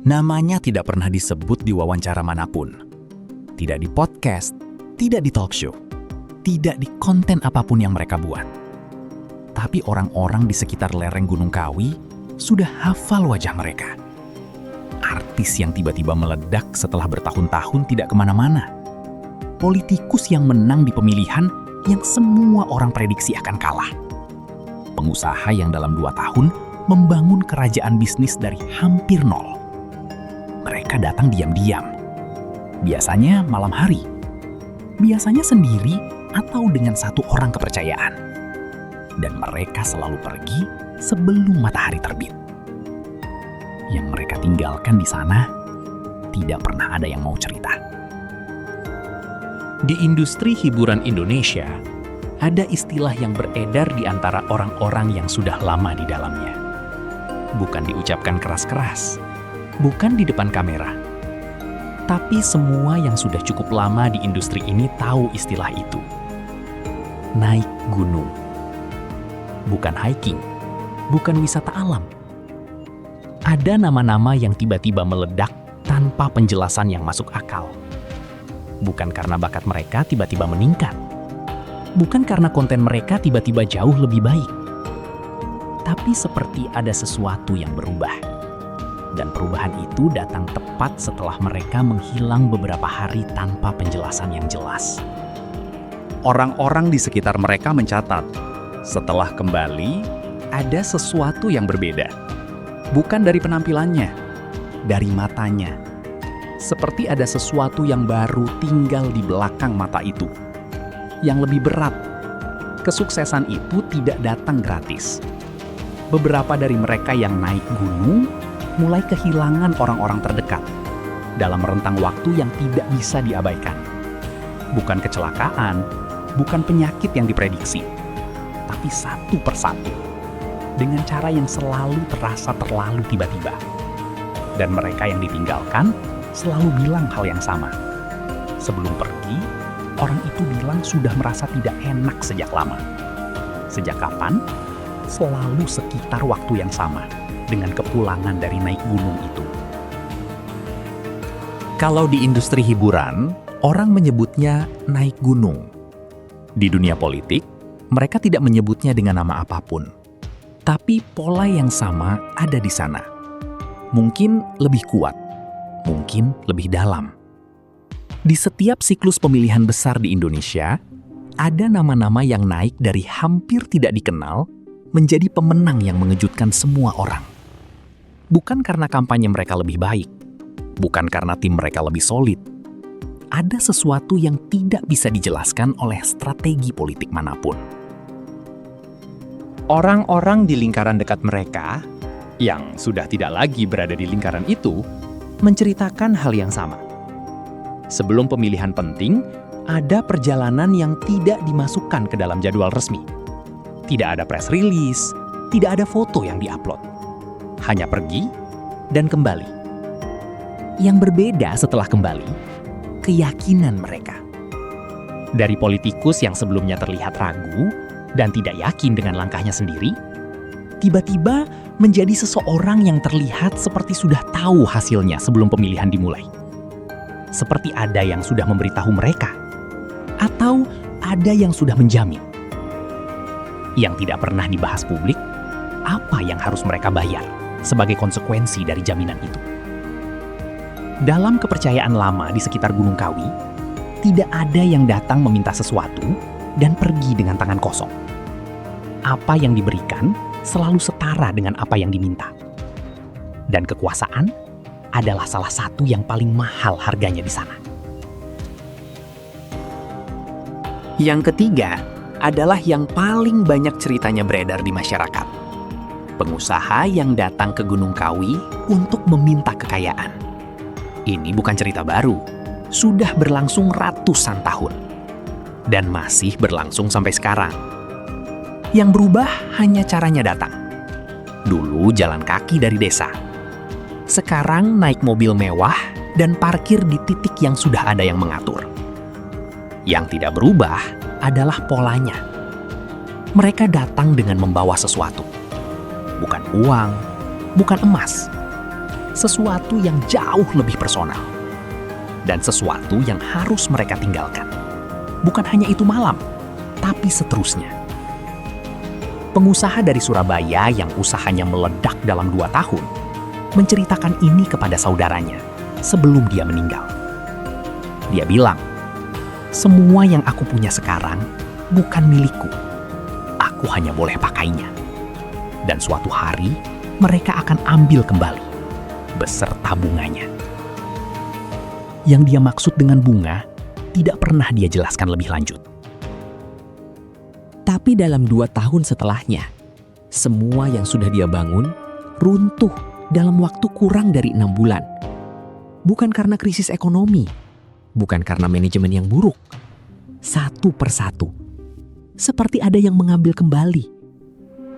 Namanya tidak pernah disebut di wawancara manapun. Tidak di podcast, tidak di talk show, tidak di konten apapun yang mereka buat. Tapi orang-orang di sekitar lereng Gunung Kawi sudah hafal wajah mereka. Artis yang tiba-tiba meledak setelah bertahun-tahun tidak kemana-mana. Politikus yang menang di pemilihan yang semua orang prediksi akan kalah. Pengusaha yang dalam 2 tahun membangun kerajaan bisnis dari hampir nol. Mereka datang diam-diam. Biasanya malam hari. Biasanya sendiri atau dengan satu orang kepercayaan. Dan mereka selalu pergi sebelum matahari terbit. Yang mereka tinggalkan di sana, tidak pernah ada yang mau cerita. Di industri hiburan Indonesia, ada istilah yang beredar di antara orang-orang yang sudah lama di dalamnya. Bukan diucapkan keras-keras, bukan di depan kamera. Tapi semua yang sudah cukup lama di industri ini tahu istilah itu. Naik gunung. Bukan hiking, bukan wisata alam. Ada nama-nama yang tiba-tiba meledak tanpa penjelasan yang masuk akal. Bukan karena bakat mereka tiba-tiba meningkat. Bukan karena konten mereka tiba-tiba jauh lebih baik. Tapi seperti ada sesuatu yang berubah. Dan perubahan itu datang tepat setelah mereka menghilang beberapa hari tanpa penjelasan yang jelas. Orang-orang di sekitar mereka mencatat, setelah kembali, ada sesuatu yang berbeda. Bukan dari penampilannya, dari matanya. Seperti ada sesuatu yang baru tinggal di belakang mata itu. Yang lebih berat, kesuksesan itu tidak datang gratis. Beberapa dari mereka yang naik gunung mulai kehilangan orang-orang terdekat dalam rentang waktu yang tidak bisa diabaikan. Bukan kecelakaan, bukan penyakit yang diprediksi, tapi satu persatu, dengan cara yang selalu terasa terlalu tiba-tiba. Dan mereka yang ditinggalkan selalu bilang hal yang sama. Sebelum pergi, orang itu bilang sudah merasa tidak enak sejak lama. Sejak kapan? Selalu sekitar waktu yang sama dengan kepulangan dari naik gunung itu. Kalau di industri hiburan, orang menyebutnya naik gunung. Di dunia politik, mereka tidak menyebutnya dengan nama apapun. Tapi pola yang sama ada di sana. Mungkin lebih kuat, mungkin lebih dalam. Di setiap siklus pemilihan besar di Indonesia, ada nama-nama yang naik dari hampir tidak dikenal menjadi pemenang yang mengejutkan semua orang. Bukan karena kampanye mereka lebih baik, bukan karena tim mereka lebih solid. Ada sesuatu yang tidak bisa dijelaskan oleh strategi politik manapun. Orang-orang di lingkaran dekat mereka, yang sudah tidak lagi berada di lingkaran itu, menceritakan hal yang sama. Sebelum pemilihan penting, ada perjalanan yang tidak dimasukkan ke dalam jadwal resmi. Tidak ada press release, tidak ada foto yang diupload. Hanya pergi dan kembali. Yang berbeda setelah kembali, keyakinan mereka. Dari politikus yang sebelumnya terlihat ragu dan tidak yakin dengan langkahnya sendiri, tiba-tiba menjadi seseorang yang terlihat seperti sudah tahu hasilnya sebelum pemilihan dimulai. Seperti ada yang sudah memberitahu mereka, atau ada yang sudah menjamin. Yang tidak pernah dibahas publik, apa yang harus mereka bayar sebagai konsekuensi dari jaminan itu. Dalam kepercayaan lama di sekitar Gunung Kawi, tidak ada yang datang meminta sesuatu dan pergi dengan tangan kosong. Apa yang diberikan selalu setara dengan apa yang diminta. Dan kekuasaan adalah salah satu yang paling mahal harganya di sana. Yang ketiga adalah yang paling banyak ceritanya beredar di masyarakat. Pengusaha yang datang ke Gunung Kawi untuk meminta kekayaan. Ini bukan cerita baru, sudah berlangsung ratusan tahun. Dan masih berlangsung sampai sekarang. Yang berubah hanya caranya datang. Dulu jalan kaki dari desa. Sekarang naik mobil mewah dan parkir di titik yang sudah ada yang mengatur. Yang tidak berubah adalah polanya. Mereka datang dengan membawa sesuatu. Bukan uang, bukan emas. sesuatu yang jauh lebih personal, dan sesuatu yang harus mereka tinggalkan. Bukan hanya itu malam, tapi seterusnya. Pengusaha dari Surabaya yang usahanya meledak dalam 2 tahun, menceritakan ini kepada saudaranya sebelum dia meninggal. Dia bilang, "Semua yang aku punya sekarang bukan milikku. Aku hanya boleh pakainya. Dan suatu hari, mereka akan ambil kembali, beserta bunganya." Yang dia maksud dengan bunga, tidak pernah dia jelaskan lebih lanjut. Tapi dalam 2 tahun setelahnya, semua yang sudah dia bangun runtuh dalam waktu kurang dari 6 bulan. Bukan karena krisis ekonomi, bukan karena manajemen yang buruk. Satu persatu, seperti ada yang mengambil kembali.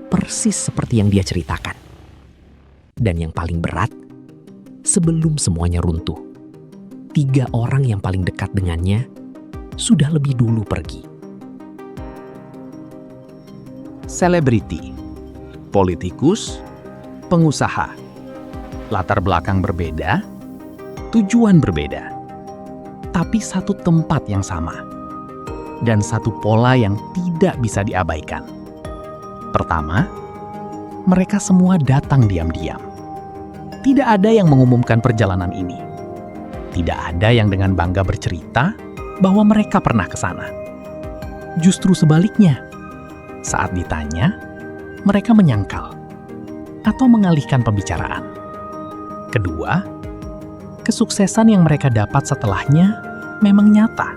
Persis seperti yang dia ceritakan. Dan yang paling berat, sebelum semuanya runtuh, 3 orang yang paling dekat dengannya sudah lebih dulu pergi. Selebriti, politikus, pengusaha, latar belakang berbeda, tujuan berbeda, tapi satu tempat yang sama, dan satu pola yang tidak bisa diabaikan. Pertama, mereka semua datang diam-diam. Tidak ada yang mengumumkan perjalanan ini. Tidak ada yang dengan bangga bercerita bahwa mereka pernah ke sana. Justru sebaliknya, saat ditanya, mereka menyangkal atau mengalihkan pembicaraan. Kedua, kesuksesan yang mereka dapat setelahnya memang nyata,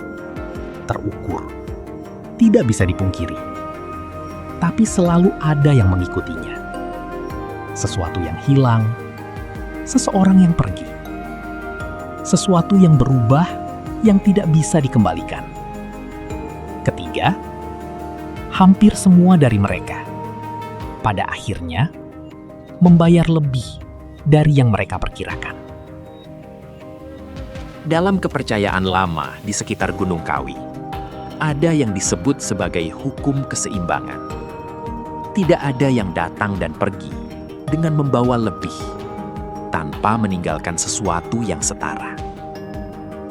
terukur, tidak bisa dipungkiri. Tapi selalu ada yang mengikutinya. Sesuatu yang hilang, seseorang yang pergi, sesuatu yang berubah yang tidak bisa dikembalikan. Ketiga, hampir semua dari mereka pada akhirnya membayar lebih dari yang mereka perkirakan. Dalam kepercayaan lama di sekitar Gunung Kawi, ada yang disebut sebagai hukum keseimbangan. Tidak ada yang datang dan pergi dengan membawa lebih, tanpa meninggalkan sesuatu yang setara.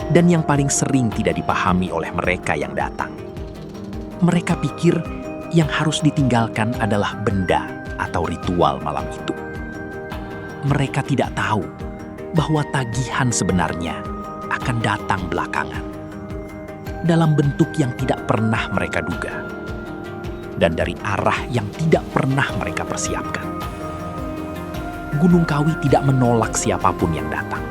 Dan yang paling sering tidak dipahami oleh mereka yang datang. Mereka pikir yang harus ditinggalkan adalah benda atau ritual malam itu. Mereka tidak tahu bahwa tagihan sebenarnya akan datang belakangan, dalam bentuk yang tidak pernah mereka duga, dan dari arah yang tidak pernah mereka persiapkan. Gunung Kawi tidak menolak siapapun yang datang.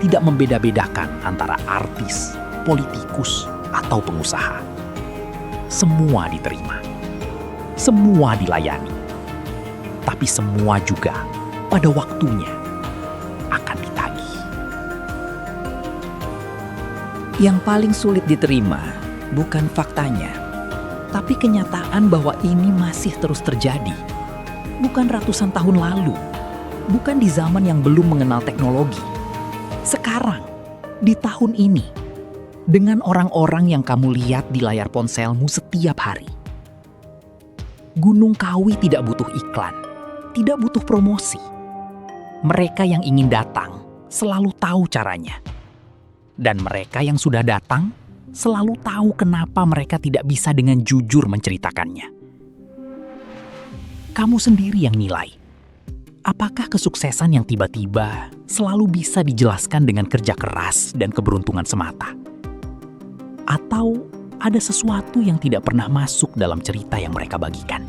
Tidak membeda-bedakan antara artis, politikus, atau pengusaha. Semua diterima. Semua dilayani. Tapi semua juga pada waktunya akan ditagih. Yang paling sulit diterima bukan faktanya, tapi kenyataan bahwa ini masih terus terjadi. Bukan ratusan tahun lalu, bukan di zaman yang belum mengenal teknologi. Sekarang, di tahun ini, dengan orang-orang yang kamu lihat di layar ponselmu setiap hari. Gunung Kawi tidak butuh iklan, tidak butuh promosi. Mereka yang ingin datang selalu tahu caranya. Dan mereka yang sudah datang selalu tahu kenapa mereka tidak bisa dengan jujur menceritakannya. Kamu sendiri yang nilai. Apakah kesuksesan yang tiba-tiba selalu bisa dijelaskan dengan kerja keras dan keberuntungan semata? Atau ada sesuatu yang tidak pernah masuk dalam cerita yang mereka bagikan?